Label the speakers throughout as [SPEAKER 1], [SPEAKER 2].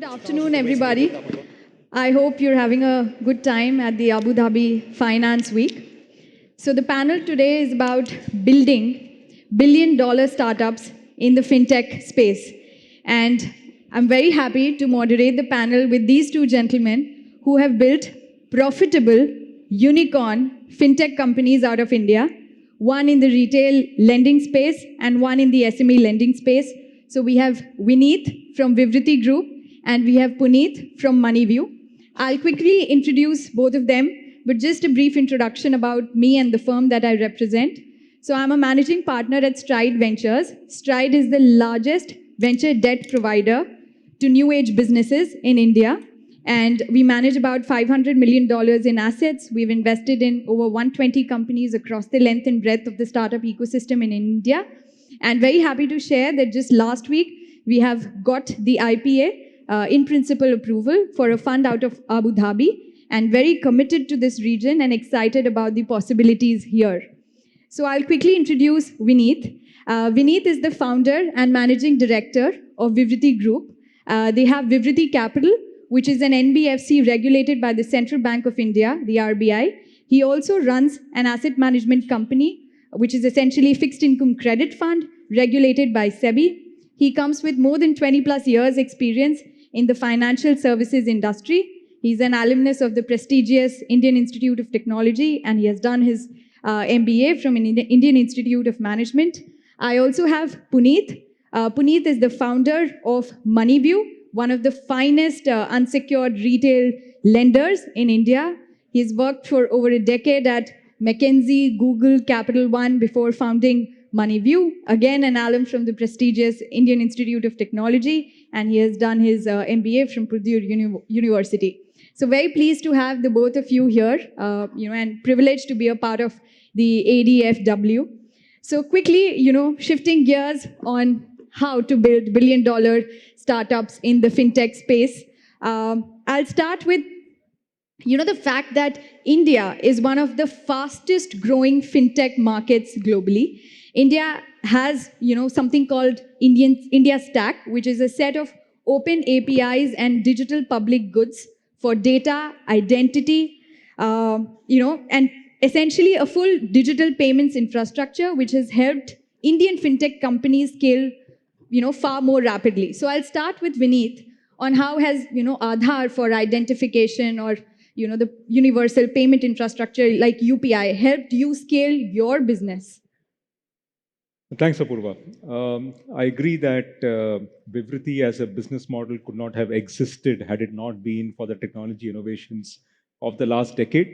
[SPEAKER 1] Good afternoon, everybody. I hope you're having a good time at the Abu Dhabi Finance Week. So, the panel today is about building billion-dollar startups in the fintech space. And I'm very happy to moderate the panel with these two gentlemen who have built profitable unicorn fintech companies out of India, one in the retail lending space and one in the SME lending space. So we have Vineet from Vivriti Group and we have Puneet from Moneyview. I'll quickly introduce both of them, but just a brief introduction about me and the firm that I represent. So I'm a managing partner at Stride Ventures. Stride is the largest venture debt provider to new age businesses in India. And we manage about $500 million in assets. We've invested in over 120 companies across the length and breadth of the startup ecosystem in India. And very happy to share that just last week, we have got the IPA in principle approval for a fund out of Abu Dhabi and very committed to this region and excited about the possibilities here. So I'll quickly introduce Vineet. Vineet is the founder and managing director of Vivriti Group. They have Vivriti Capital, which is an NBFC regulated by the Central Bank of India, the RBI. He also runs an asset management company, which is essentially fixed income credit fund regulated by SEBI. He comes with more than 20 plus years experience in the financial services industry. He's an alumnus of the prestigious Indian Institute of Technology, and he has done his MBA from an Indian Institute of Management. I also have Puneet. Puneet is the founder of Moneyview, one of the finest unsecured retail lenders in India. He's worked for over a decade at McKinsey, Google, Capital One before founding Moneyview, again an alum from the prestigious Indian Institute of Technology, and he has done his MBA from Purdue University. So very pleased to have the both of you here, and privileged to be a part of the ADFW. So quickly, shifting gears on how to build billion-dollar startups in the fintech space. I'll start with, the fact that India is one of the fastest growing fintech markets globally. India has, something called India Stack, which is a set of open APIs and digital public goods for data, identity, and essentially a full digital payments infrastructure, which has helped Indian fintech companies scale, far more rapidly. So I'll start with Vineet on how has, Aadhaar for identification or, the universal payment infrastructure like UPI helped you scale your business?
[SPEAKER 2] Thanks, Apurva. I agree that Vivriti as a business model could not have existed had it not been for the technology innovations of the last decade.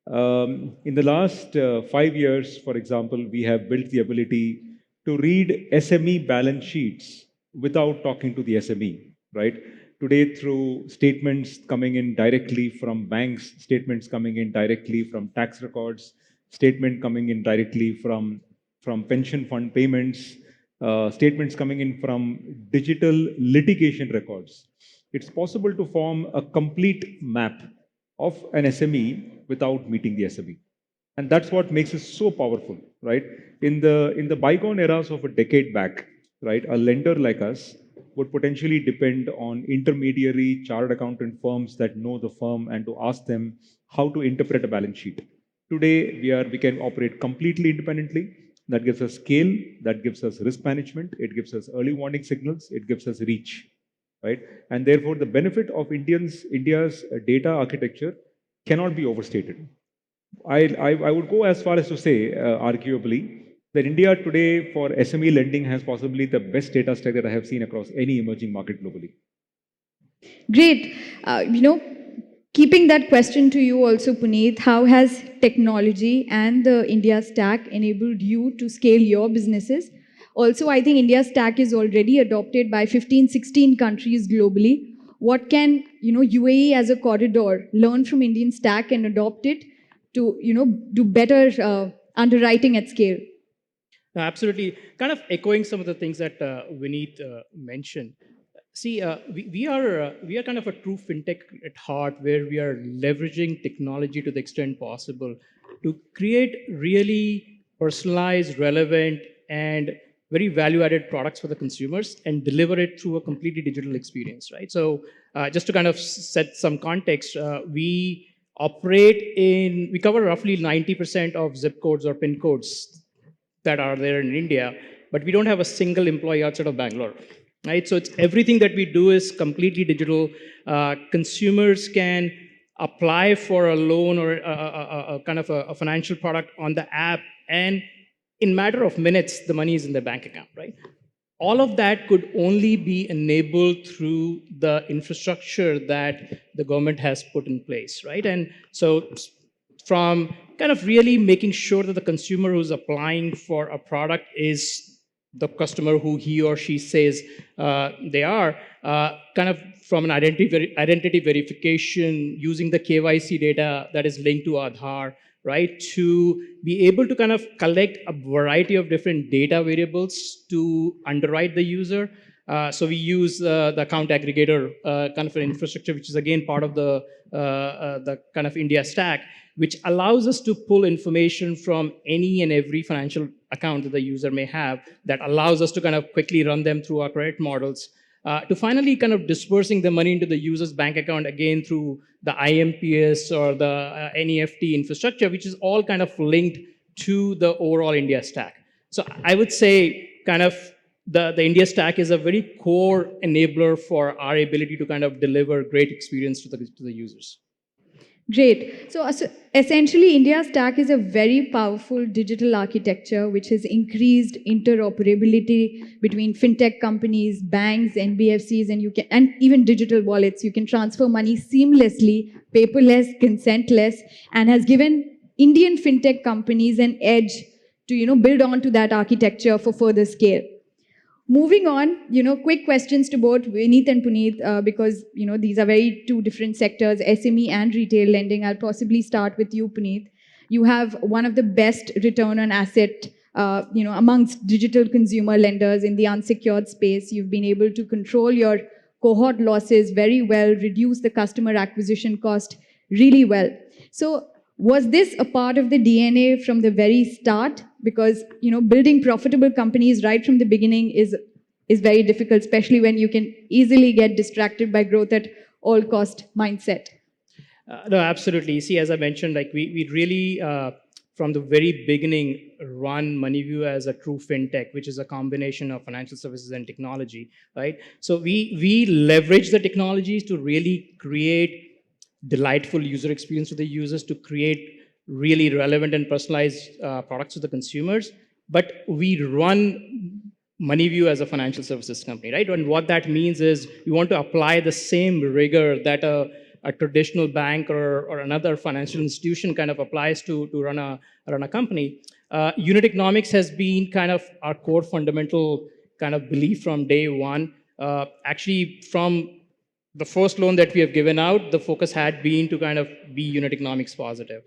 [SPEAKER 2] In the last 5 years, for example, we have built the ability to read SME balance sheets without talking to the SME, right? Today, through statements coming in directly from banks, statements coming in directly from tax records, statement coming in directly from pension fund payments, statements coming in from digital litigation records. It's possible to form a complete map of an SME without meeting the SME. And that's what makes it so powerful, right? In the bygone eras of a decade back, right, a lender like us would potentially depend on intermediary chartered accountant firms that know the firm and to ask them how to interpret a balance sheet. Today, we can operate completely independently. That gives us scale, that gives us risk management, it gives us early warning signals, it gives us reach, right? And therefore, the benefit of India's data architecture cannot be overstated. I would go as far as to say, arguably, that India today for SME lending has possibly the best data stack that I have seen across any emerging market globally.
[SPEAKER 1] Great. Keeping that question to you also, Puneet, how has technology and the India Stack enabled you to scale your businesses? Also, I think India Stack is already adopted by 15, 16 countries globally. What can, UAE as a corridor learn from Indian Stack and adopt it to, do better underwriting at scale?
[SPEAKER 3] Absolutely. Kind of echoing some of the things that Vineet mentioned. See, we are kind of a true fintech at heart, where we are leveraging technology to the extent possible to create really personalized, relevant, and very value-added products for the consumers and deliver it through a completely digital experience, right? So just to kind of set some context, we cover roughly 90% of zip codes or pin codes that are there in India, but we don't have a single employee outside of Bangalore, right? So it's everything that we do is completely digital. Consumers can apply for a loan or a kind of a financial product on the app, and in matter of minutes, the money is in their bank account, right? All of that could only be enabled through the infrastructure that the government has put in place, right? And so from kind of really making sure that the consumer who's applying for a product is the customer who he or she says they are, kind of from an identity verification using the KYC data that is linked to Aadhaar, right? To be able to kind of collect a variety of different data variables to underwrite the user. So we use the account aggregator kind of an infrastructure, which is again part of the kind of India stack, which allows us to pull information from any and every financial account that the user may have, that allows us to kind of quickly run them through our credit models, to finally kind of dispersing the money into the user's bank account again through the IMPS or the NEFT infrastructure, which is all kind of linked to the overall India stack. So I would say kind of the India stack is a very core enabler for our ability to kind of deliver great experience to the users.
[SPEAKER 1] Great. So essentially, India's stack is a very powerful digital architecture which has increased interoperability between fintech companies, banks, NBFCs, and even digital wallets. You can transfer money seamlessly, paperless, consentless, and has given Indian fintech companies an edge to build onto that architecture for further scale. Moving on, quick questions to both Vineet and Puneet, because, these are very two different sectors, SME and retail lending. I'll possibly start with you, Puneet. You have one of the best return on asset, amongst digital consumer lenders in the unsecured space. You've been able to control your cohort losses very well, reduce the customer acquisition cost really well. So was this a part of the DNA from the very start? Because building profitable companies right from the beginning is very difficult, especially when you can easily get distracted by growth at all cost mindset.
[SPEAKER 3] No, absolutely. See, as I mentioned, like we really from the very beginning run MoneyView as a true fintech, which is a combination of financial services and technology, right? So we leverage the technologies to really create delightful user experience for the users, to create really relevant and personalized products to the consumers. But we run MoneyView as a financial services company, right? And what that means is we want to apply the same rigor that a traditional bank or another financial institution kind of applies to run a company. Unit economics has been kind of our core fundamental kind of belief from day one. Actually, from the first loan that we have given out, the focus had been to kind of be unit economics positive.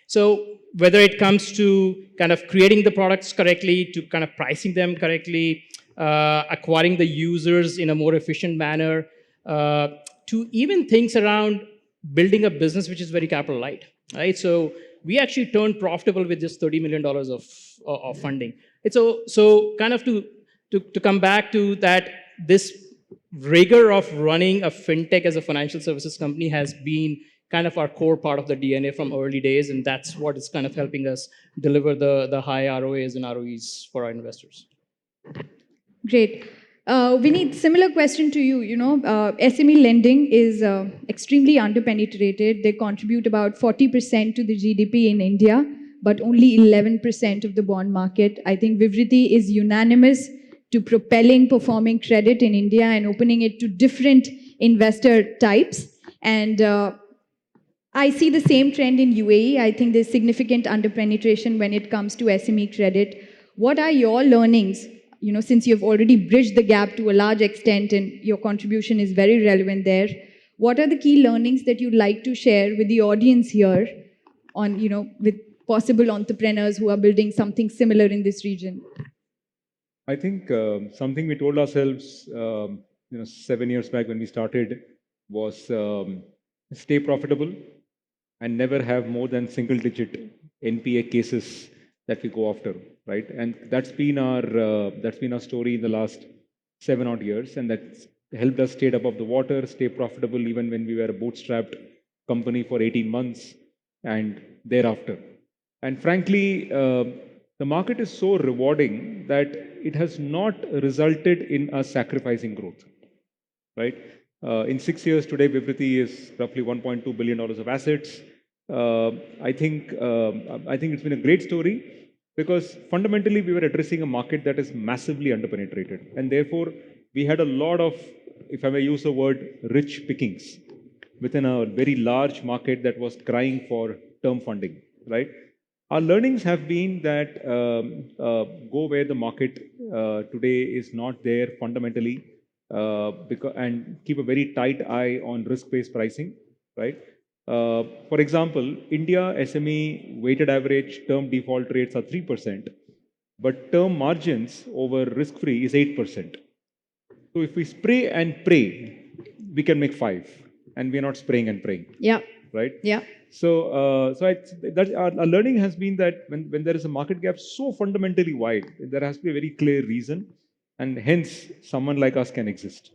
[SPEAKER 3] So whether it comes to kind of creating the products correctly, to kind of pricing them correctly, acquiring the users in a more efficient manner, to even things around building a business which is very capital light, right? So we actually turned profitable with just $30 million of funding. And so kind of to come back to that, this rigor of running a fintech as a financial services company has been kind of our core part of the DNA from early days, and that's what is kind of helping us deliver the high ROAs and ROEs for our investors.
[SPEAKER 1] Great. Vineet, similar question to you. SME lending is extremely underpenetrated. They contribute about 40% to the GDP in India, but only 11% of the bond market. I think Vivriti is unanimous to propelling performing credit in India and opening it to different investor types. And I see the same trend in UAE. I think there's significant underpenetration when it comes to SME credit. What are your learnings? Since you've already bridged the gap to a large extent and your contribution is very relevant there, what are the key learnings that you'd like to share with the audience here on, with possible entrepreneurs who are building something similar in this region?
[SPEAKER 2] I think something we told ourselves, 7 years back when we started was stay profitable and never have more than single-digit NPA cases that we go after, right? And that's been our story in the last 7 odd years, and that's helped us stay above the water, stay profitable even when we were a bootstrapped company for 18 months and thereafter. And frankly, the market is so rewarding that it has not resulted in us sacrificing growth, right? In 6 years today, Vivriti is roughly $1.2 billion of assets. Uh, I think it's been a great story because fundamentally we were addressing a market that is massively underpenetrated, and therefore we had a lot of, if I may use the word, rich pickings within a very large market that was crying for term funding, right? Our learnings have been that go where the market today is not there fundamentally, and keep a very tight eye on risk-based pricing, right? For example, India SME weighted average term default rates are 3%, but term margins over risk-free is 8%. So if we spray and pray, we can make five, and we are not spraying and praying,
[SPEAKER 1] Yeah.
[SPEAKER 2] right?
[SPEAKER 1] Yeah.
[SPEAKER 2] So our learning has been that when there is a market gap so fundamentally wide, there has to be a very clear reason, and hence someone like us can exist.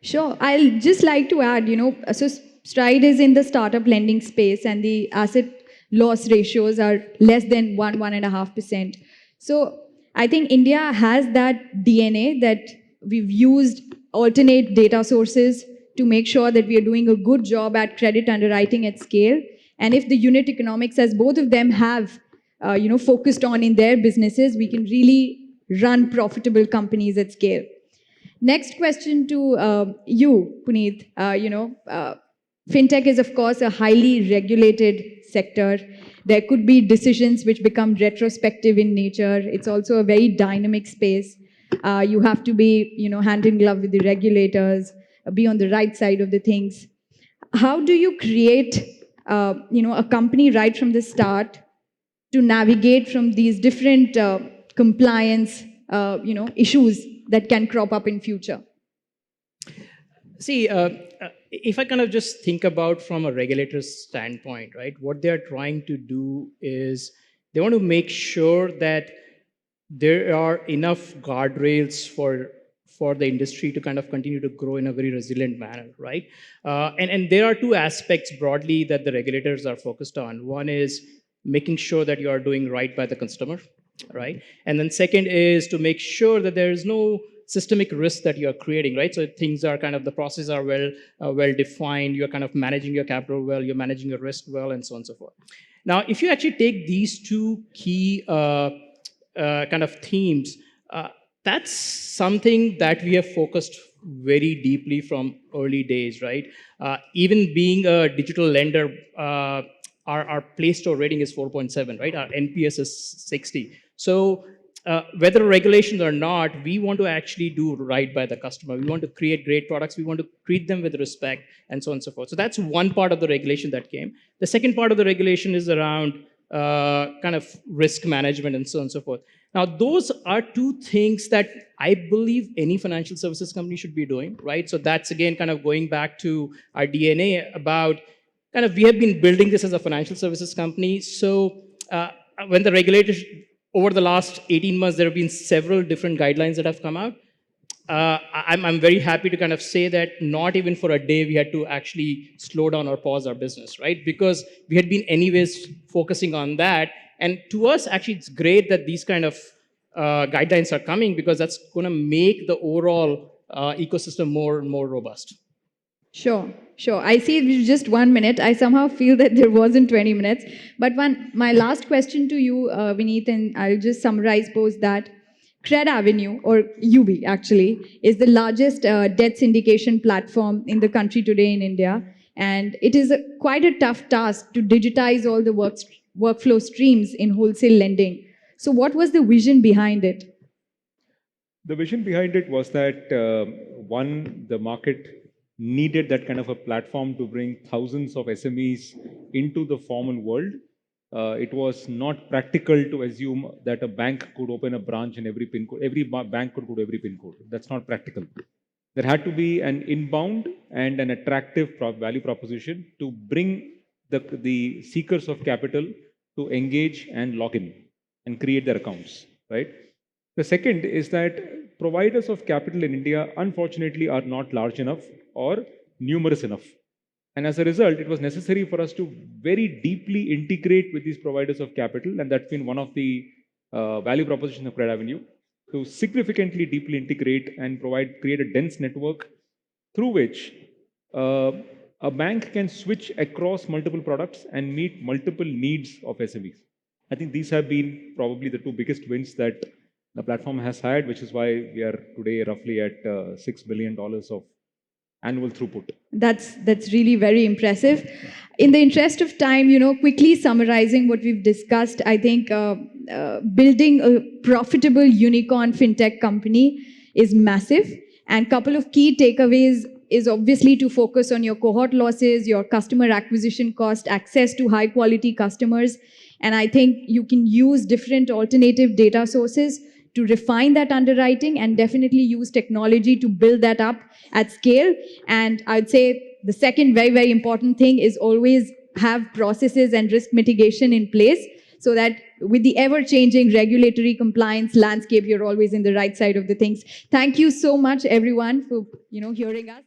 [SPEAKER 1] Sure. I'll just like to add, so Stride is in the startup lending space and the asset loss ratios are less than 1.5%. So I think India has that DNA that we've used alternate data sources to make sure that we are doing a good job at credit underwriting at scale. And if the unit economics, as both of them have, focused on in their businesses, we can really run profitable companies at scale. Next question to you, Puneet. Fintech is, of course, a highly regulated sector. There could be decisions which become retrospective in nature. It's also a very dynamic space. You have to be, hand in glove with the regulators, be on the right side of the things. How do you create, a company right from the start to navigate from these different compliance, issues that can crop up in future?
[SPEAKER 3] See, if I kind of just think about from a regulator's standpoint, right, what they're trying to do is they want to make sure that there are enough guardrails for the industry to kind of continue to grow in a very resilient manner, right? And there are two aspects broadly that the regulators are focused on. One is making sure that you are doing right by the customer, right? And then second is to make sure that there is no systemic risk that you are creating, right? So things are kind of, the processes are well defined. You're kind of managing your capital well, you're managing your risk well, and so on and so forth. Now, if you actually take these two key kind of themes, that's something that we have focused very deeply from early days, right? Even being a digital lender, our Play Store rating is 4.7, right? Our NPS is 60. So whether regulations or not, we want to actually do right by the customer. We want to create great products. We want to treat them with respect, and so on and so forth. So that's one part of the regulation that came. The second part of the regulation is around kind of risk management and so on and so forth. Now, those are two things that I believe any financial services company should be doing, right? So that's again kind of going back to our DNA about kind of, we have been building this as a financial services company. So when the regulators, over the last 18 months, there have been several different guidelines that have come out. I'm very happy to kind of say that not even for a day we had to actually slow down or pause our business, right? Because we had been anyways focusing on that. And to us, actually, it's great that these kind of guidelines are coming, because that's going to make the overall ecosystem more robust.
[SPEAKER 1] Sure, sure. I see it's just 1 minute. I somehow feel that there wasn't 20 minutes. But my last question to you, Vineet, and I'll just summarize post that. Cred Avenue, or UB actually, is the largest debt syndication platform in the country today in India. And it is quite a tough task to digitize all the workflow streams in wholesale lending. So, what was the vision behind it?
[SPEAKER 2] The vision behind it was that one, the market needed that kind of a platform to bring thousands of SMEs into the formal world. It was not practical to assume that a bank could open a branch in every pin code. Every bank could go to every pin code. That's not practical. There had to be an inbound and an attractive value proposition to bring the seekers of capital to engage and log in and create their accounts, right? The second is that providers of capital in India, unfortunately, are not large enough or numerous enough. And as a result, it was necessary for us to very deeply integrate with these providers of capital, and that's been one of the value propositions of Credit Avenue, to significantly deeply integrate and create a dense network through which uh, a bank can switch across multiple products and meet multiple needs of SMEs. I think these have been probably the two biggest wins that the platform has had, which is why we are today roughly at $6 billion of annual throughput.
[SPEAKER 1] That's really very impressive. In the interest of time, quickly summarizing what we've discussed, I think building a profitable unicorn fintech company is massive. And couple of key takeaways is obviously to focus on your cohort losses, your customer acquisition cost, access to high quality customers. And I think you can use different alternative data sources to refine that underwriting and definitely use technology to build that up at scale. And I'd say the second very, very important thing is always have processes and risk mitigation in place so that with the ever-changing regulatory compliance landscape, you're always in the right side of the things. Thank you so much, everyone, for hearing us.